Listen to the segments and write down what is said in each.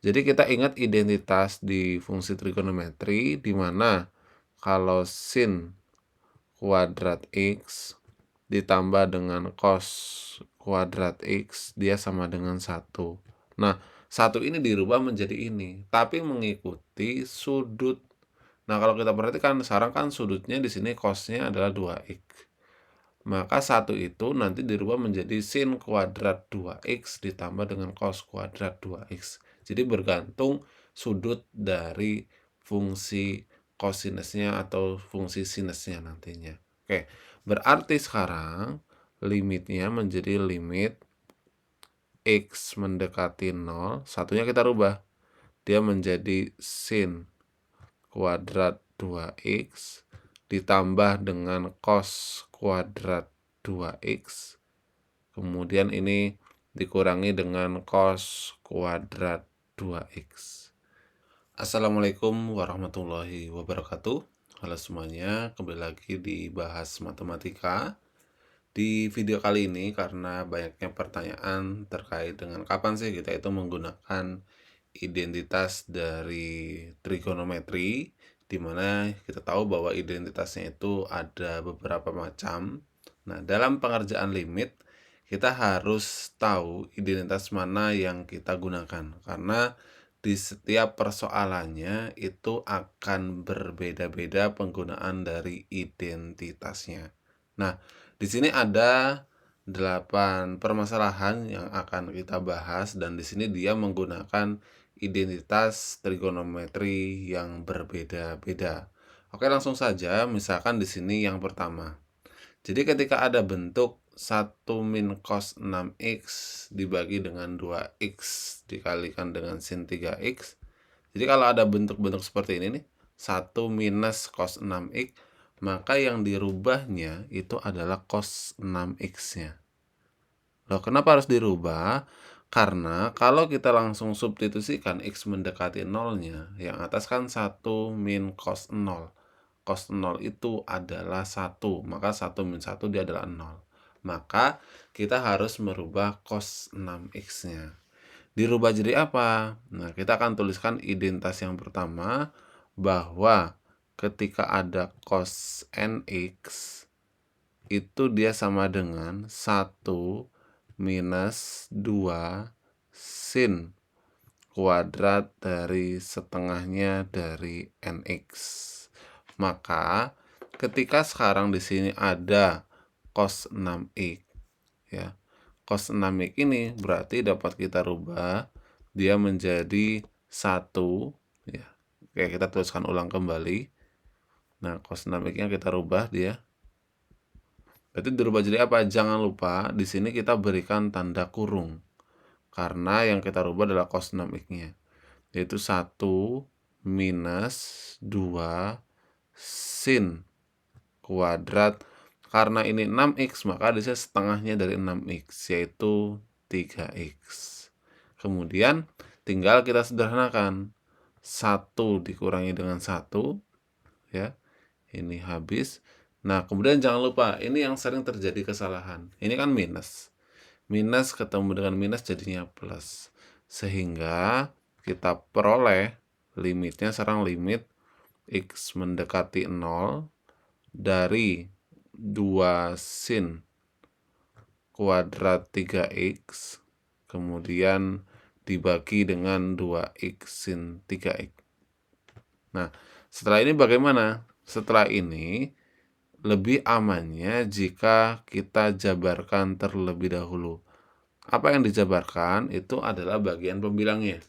Jadi kita ingat identitas di fungsi trigonometri di mana kalau sin kuadrat X ditambah dengan cos kuadrat X dia sama dengan 1. Nah, 1 ini dirubah menjadi ini, tapi mengikuti sudut. Nah, kalau kita perhatikan sekarang kan sudutnya di sini cosnya adalah 2x. Maka 1 itu nanti dirubah menjadi sin kuadrat 2x ditambah dengan cos kuadrat 2x. Jadi bergantung sudut dari fungsi kosinusnya atau fungsi sinusnya nantinya. Oke, berarti sekarang limitnya menjadi limit x mendekati 0, satunya kita rubah. Dia menjadi sin kuadrat 2x ditambah dengan cos kuadrat 2x. Kemudian ini dikurangi dengan cos kuadrat 2x. Assalamualaikum warahmatullahi wabarakatuh. Halo semuanya, kembali lagi di Bahas Matematika. Di video kali ini karena banyaknya pertanyaan terkait dengan kapan sih kita itu menggunakan identitas dari trigonometri, di mana kita tahu bahwa identitasnya itu ada beberapa macam. Nah, dalam pengerjaan limit kita harus tahu identitas mana yang kita gunakan, karena di setiap persoalannya itu akan berbeda-beda penggunaan dari identitasnya. Nah, di sini ada 8 permasalahan yang akan kita bahas, dan di sini dia menggunakan identitas trigonometri yang berbeda-beda. Oke, langsung saja. Misalkan di sini yang pertama. Jadi ketika ada bentuk 1 min cos 6x dibagi dengan 2x dikalikan dengan sin 3x. Jadi kalau ada bentuk-bentuk seperti ini nih, 1 minus cos 6x, maka yang dirubahnya itu adalah cos 6x-nya. Loh, kenapa harus dirubah? Karena kalau kita langsung substitusikan x mendekati 0-nya, yang atas kan 1 min cos 0. Cos 0 itu adalah 1, maka 1 min 1 dia adalah 0. Maka kita harus merubah cos 6x-nya. Dirubah jadi apa? Nah, kita akan tuliskan identitas yang pertama, bahwa ketika ada cos nx, itu dia sama dengan 1 minus 2 sin kuadrat dari setengahnya dari nx. Maka ketika sekarang di sini ada cos 6x, ya. Cos 6x ini berarti dapat kita rubah dia menjadi 1, ya. Oke, kita tuliskan ulang kembali. Nah, cos 6x-nya kita rubah dia. Berarti dirubah jadi apa? Jangan lupa di sini kita berikan tanda kurung, karena yang kita rubah adalah cos 6x-nya, yaitu 1 minus 2 sin kuadrat. Karena ini 6x, maka di sini setengahnya dari 6x, yaitu 3x. Kemudian tinggal kita sederhanakan. 1 dikurangi dengan 1, ya. Ini habis. Nah, kemudian jangan lupa, ini yang sering terjadi kesalahan. Ini kan minus. Minus ketemu dengan minus jadinya plus. Sehingga kita peroleh limitnya sekarang limit x mendekati 0 dari 2 sin kuadrat 3x, kemudian dibagi dengan 2x sin 3x. Nah, setelah ini bagaimana? Setelah ini lebih amannya jika kita jabarkan terlebih dahulu. Apa yang dijabarkan itu adalah bagian pembilangnya,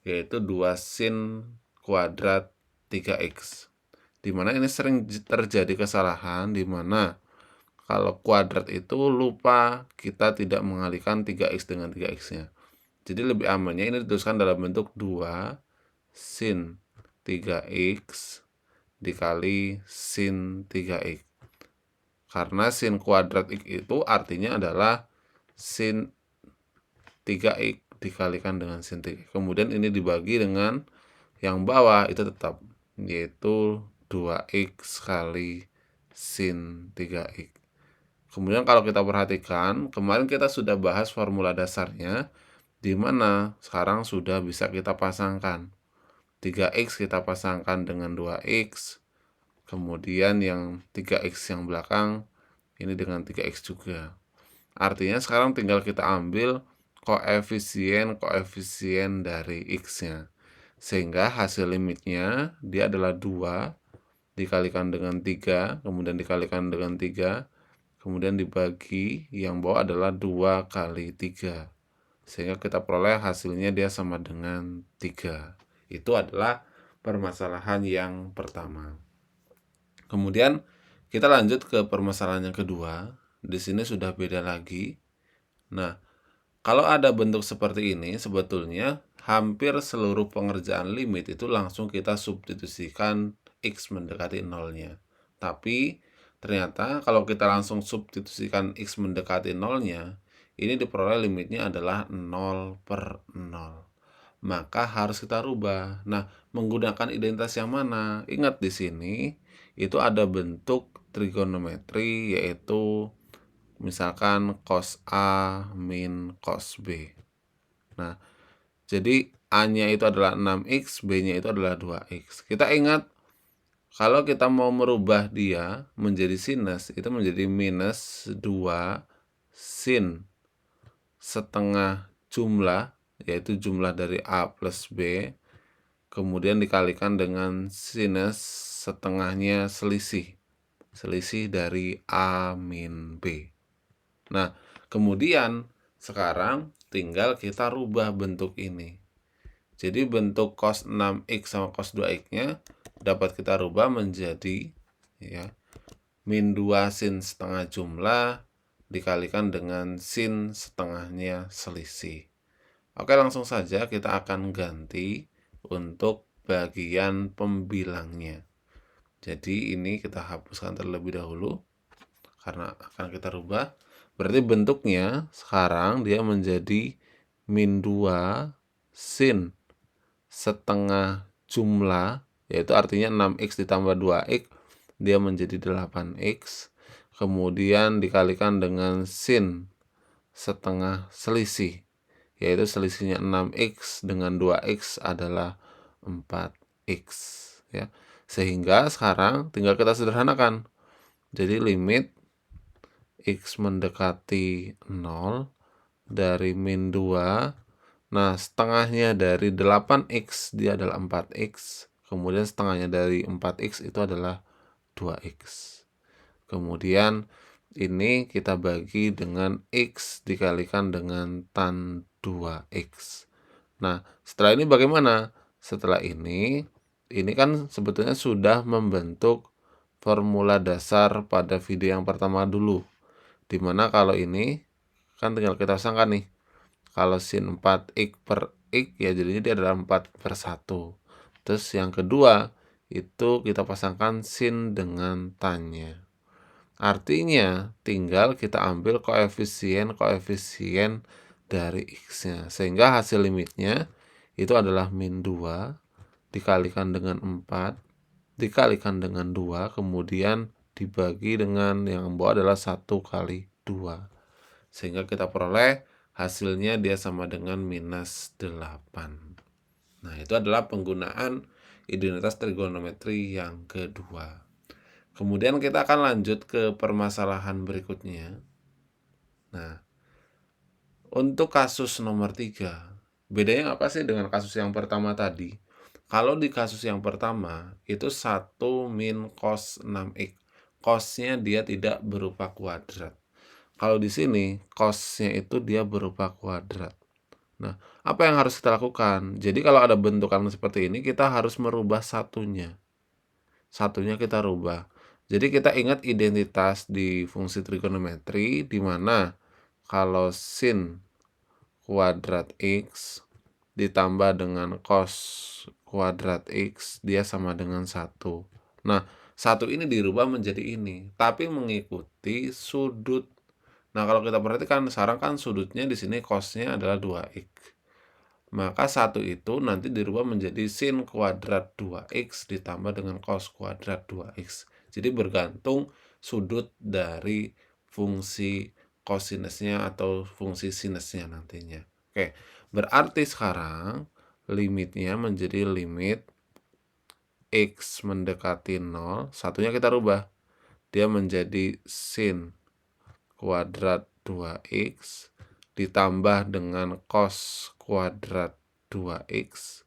yaitu 2 sin kuadrat 3x. Dimana ini sering terjadi kesalahan, dimana kalau kuadrat itu lupa kita tidak mengalihkan 3x dengan 3x-nya. Jadi lebih amannya ini dituliskan dalam bentuk 2 sin 3x dikali sin 3x. Karena sin kuadrat x itu artinya adalah sin 3x dikalikan dengan sin 3x. Kemudian ini dibagi dengan yang bawah itu tetap, yaitu 2x kali sin 3x. Kemudian kalau kita perhatikan, kemarin kita sudah bahas formula dasarnya, di mana sekarang sudah bisa kita pasangkan. 3x kita pasangkan dengan 2x, kemudian yang 3x yang belakang ini dengan 3x juga. Artinya sekarang tinggal kita ambil koefisien dari x-nya. Sehingga hasil limitnya dia adalah 2 dikalikan dengan 3, kemudian dikalikan dengan 3, kemudian dibagi yang bawah adalah 2 kali 3. Sehingga kita peroleh hasilnya dia sama dengan 3. Itu adalah permasalahan yang pertama. Kemudian kita lanjut ke permasalahan yang kedua. Di sini sudah beda lagi. Nah, kalau ada bentuk seperti ini, sebetulnya hampir seluruh pengerjaan limit itu langsung kita substitusikan x mendekati nolnya. Tapi ternyata kalau kita langsung substitusikan x mendekati nolnya, ini diperoleh limitnya adalah 0/0. Maka harus kita rubah. Nah, menggunakan identitas yang mana? Ingat di sini itu ada bentuk trigonometri, yaitu misalkan cos A min cos B. Nah, jadi A-nya itu adalah 6x, B-nya itu adalah 2x. Kita ingat, kalau kita mau merubah dia menjadi sinus, itu menjadi minus 2 sin setengah jumlah, yaitu jumlah dari A plus B, kemudian dikalikan dengan sinus setengahnya selisih dari A min B. Nah, kemudian sekarang tinggal kita rubah bentuk ini. Jadi bentuk cos 6x sama cos 2x-nya dapat kita rubah menjadi ya, min 2 sin setengah jumlah dikalikan dengan sin setengahnya selisih. Oke, langsung saja kita akan ganti untuk bagian pembilangnya. Jadi ini kita hapuskan terlebih dahulu karena akan kita rubah. Berarti bentuknya sekarang dia menjadi min 2 sin setengah jumlah, yaitu artinya 6x ditambah 2x, dia menjadi 8x. Kemudian dikalikan dengan sin setengah selisih, yaitu selisihnya 6x dengan 2x adalah 4x. Ya. Sehingga sekarang tinggal kita sederhanakan. Jadi limit x mendekati 0 dari min 2. Nah, setengahnya dari 8x dia adalah 4x. Kemudian setengahnya dari 4x itu adalah 2x. Kemudian ini kita bagi dengan x dikalikan dengan tan 2x. Nah, setelah ini bagaimana? Setelah ini kan sebetulnya sudah membentuk formula dasar pada video yang pertama dulu. Dimana kalau ini kan tinggal kita sangkan nih, kalau sin 4x per x ya jadinya dia adalah 4/1. Terus yang kedua itu kita pasangkan sin dengan tannya. Artinya tinggal kita ambil koefisien dari x-nya, sehingga hasil limitnya itu adalah min 2 dikalikan dengan 4 dikalikan dengan 2, kemudian dibagi dengan yang bawah adalah 1 kali 2. Sehingga kita peroleh hasilnya dia sama dengan minus 8. Nah, itu adalah penggunaan identitas trigonometri yang kedua. Kemudian kita akan lanjut ke permasalahan berikutnya. Nah, untuk kasus nomor 3, bedanya apa sih dengan kasus yang pertama tadi? Kalau di kasus yang pertama, itu 1 min cos 6x. Cosnya dia tidak berupa kuadrat. Kalau di sini, cosnya itu dia berupa kuadrat. Nah, apa yang harus kita lakukan? Jadi kalau ada bentukan seperti ini, kita harus merubah satunya. Satunya kita rubah. Jadi kita ingat identitas di fungsi trigonometri, di mana kalau sin kuadrat x ditambah dengan cos kuadrat x, dia sama dengan 1. Nah, 1 ini dirubah menjadi ini, tapi mengikuti sudut. Nah, kalau kita perhatikan, sekarang kan sudutnya di sini cosnya adalah 2x. Maka 1 itu nanti dirubah menjadi sin kuadrat 2x ditambah dengan cos kuadrat 2x. Jadi bergantung sudut dari fungsi kosinusnya atau fungsi sinusnya nantinya. Oke, Berarti sekarang limitnya menjadi limit X mendekati 0, satunya kita rubah. Dia menjadi sin kuadrat 2X ditambah dengan cos kuadrat 2X.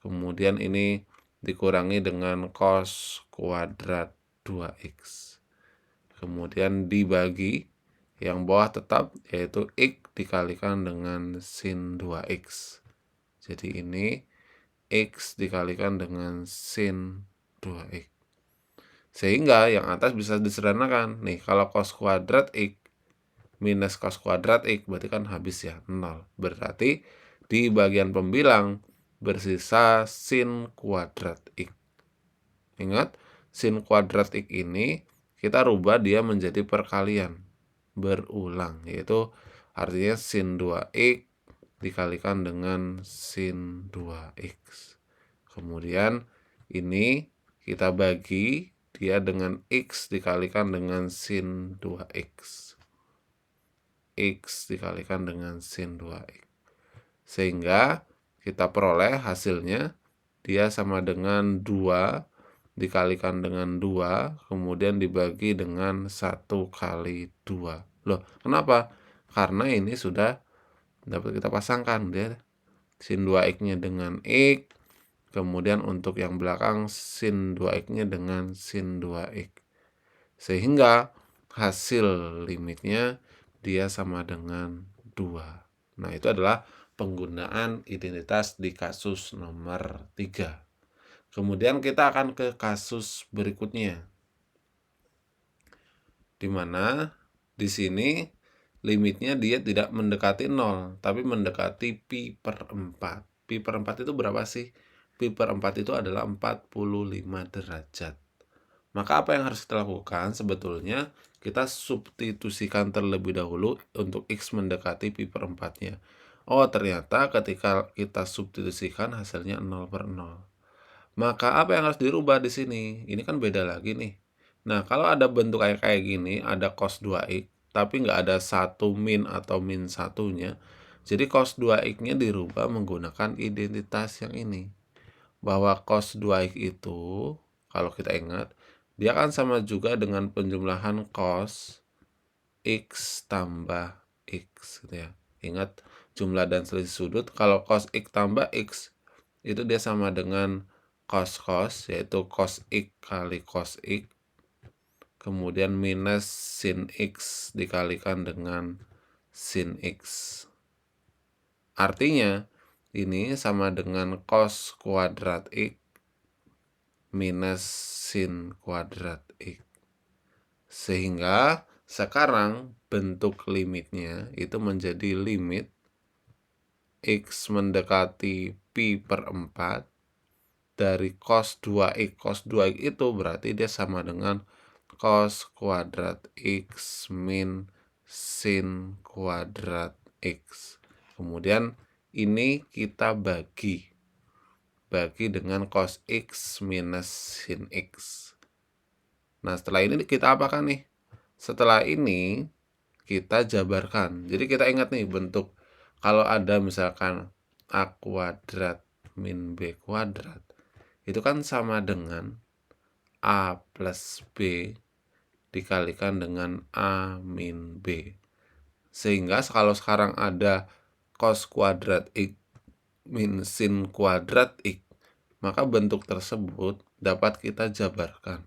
Kemudian ini dikurangi dengan cos kuadrat 2X. Kemudian dibagi, yang bawah tetap yaitu X dikalikan dengan sin 2X. Jadi ini X dikalikan dengan sin 2X. Sehingga yang atas bisa disederhanakan. Nih, kalau cos kuadrat X minus cos kuadrat X berarti kan habis ya, 0. Berarti di bagian pembilang bersisa sin kuadrat X. Ingat, sin kuadrat X ini kita rubah dia menjadi perkalian berulang, yaitu artinya sin 2X dikalikan dengan sin 2X. Kemudian ini kita bagi dia dengan X dikalikan dengan sin 2X. X dikalikan dengan sin 2X. Sehingga kita peroleh hasilnya dia sama dengan 2 dikalikan dengan 2, kemudian dibagi dengan 1 kali 2. Loh, kenapa? Karena ini sudah dapat kita pasangkan, dia sin 2X-nya dengan X, kemudian untuk yang belakang sin 2X-nya dengan sin 2X. Sehingga hasil limitnya dia sama dengan 2. Nah, itu adalah penggunaan identitas di kasus nomor 3. Kemudian kita akan ke kasus berikutnya, di mana di sini limitnya dia tidak mendekati 0, tapi mendekati pi per 4. Pi per 4 itu berapa sih? Pi per 4 itu adalah 45 derajat. Maka apa yang harus kita lakukan? Sebetulnya kita substitusikan terlebih dahulu untuk X mendekati pi per 4-nya. Oh, ternyata ketika kita substitusikan hasilnya 0 per 0. Maka apa yang harus dirubah di sini? Ini kan beda lagi nih. Nah, kalau ada bentuk kayak gini, ada cos 2X, tapi nggak ada 1 min atau min satunya, jadi cos 2X-nya dirubah menggunakan identitas yang ini. Bahwa cos 2X itu, kalau kita ingat, dia kan sama juga dengan penjumlahan cos X tambah X, gitu ya. Ingat, jumlah dan selisih sudut, kalau cos X tambah X, itu dia sama dengan cos, yaitu cos X kali cos X, kemudian minus sin X dikalikan dengan sin X. Artinya, ini sama dengan cos kuadrat X minus sin kuadrat X. Sehingga sekarang bentuk limitnya itu menjadi limit X mendekati pi per 4 dari cos 2X. Cos 2X itu berarti dia sama dengan cos kuadrat X min sin kuadrat X. Kemudian ini kita bagi dengan cos X minus sin X. Nah, setelah ini kita apakan nih? Setelah ini kita jabarkan. Jadi kita ingat nih bentuk, kalau ada misalkan A kuadrat min B kuadrat, itu kan sama dengan A plus B dikalikan dengan A min B. Sehingga kalau sekarang ada cos kuadrat X min sin kuadrat X, maka bentuk tersebut dapat kita jabarkan.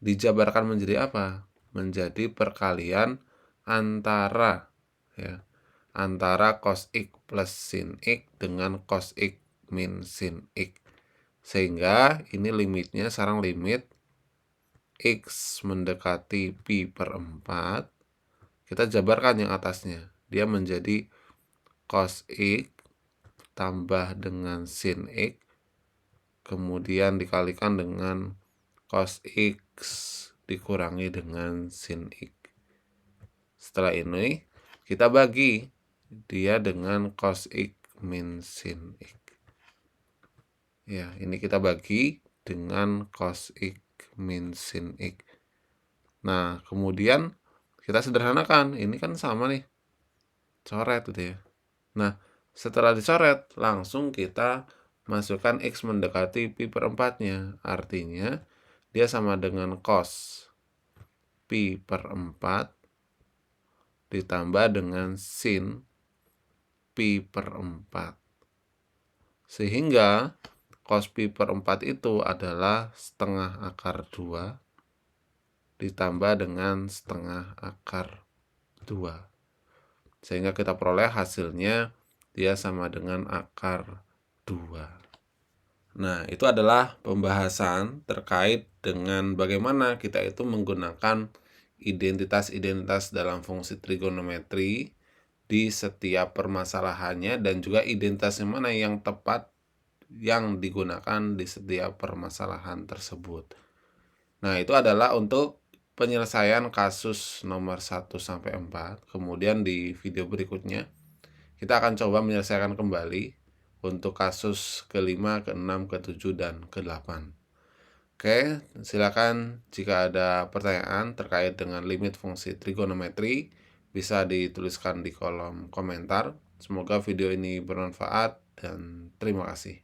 Dijabarkan menjadi apa? Menjadi perkalian antara cos X plus sin X dengan cos X min sin X. Sehingga ini limitnya sekarang limit X mendekati pi per 4. Kita jabarkan yang atasnya. Dia menjadi cos X tambah dengan sin X, kemudian dikalikan dengan cos X dikurangi dengan sin X. Setelah ini kita bagi dia dengan cos X min sin X. Ya, ini kita bagi dengan cos X min sin X. Nah, kemudian kita sederhanakan. Ini kan sama nih. Coret gitu ya. Nah, Setelah dicoret, langsung kita masukkan X mendekati pi per 4-nya. Artinya, dia sama dengan cos pi per 4 ditambah dengan sin pi per 4. Sehingga cos pi per 4 itu adalah setengah akar 2 ditambah dengan setengah akar 2. Sehingga kita peroleh hasilnya dia sama dengan akar 2. Nah, itu adalah pembahasan terkait dengan bagaimana kita itu menggunakan identitas-identitas dalam fungsi trigonometri di setiap permasalahannya dan juga identitas yang mana yang tepat yang digunakan di setiap permasalahan tersebut. Nah, itu adalah untuk penyelesaian kasus nomor 1 sampai 4. Kemudian di video berikutnya kita akan coba menyelesaikan kembali untuk kasus ke-5, ke-6, ke-7, dan ke-8. Oke, silakan jika ada pertanyaan terkait dengan limit fungsi trigonometri bisa dituliskan di kolom komentar. Semoga video ini bermanfaat dan terima kasih.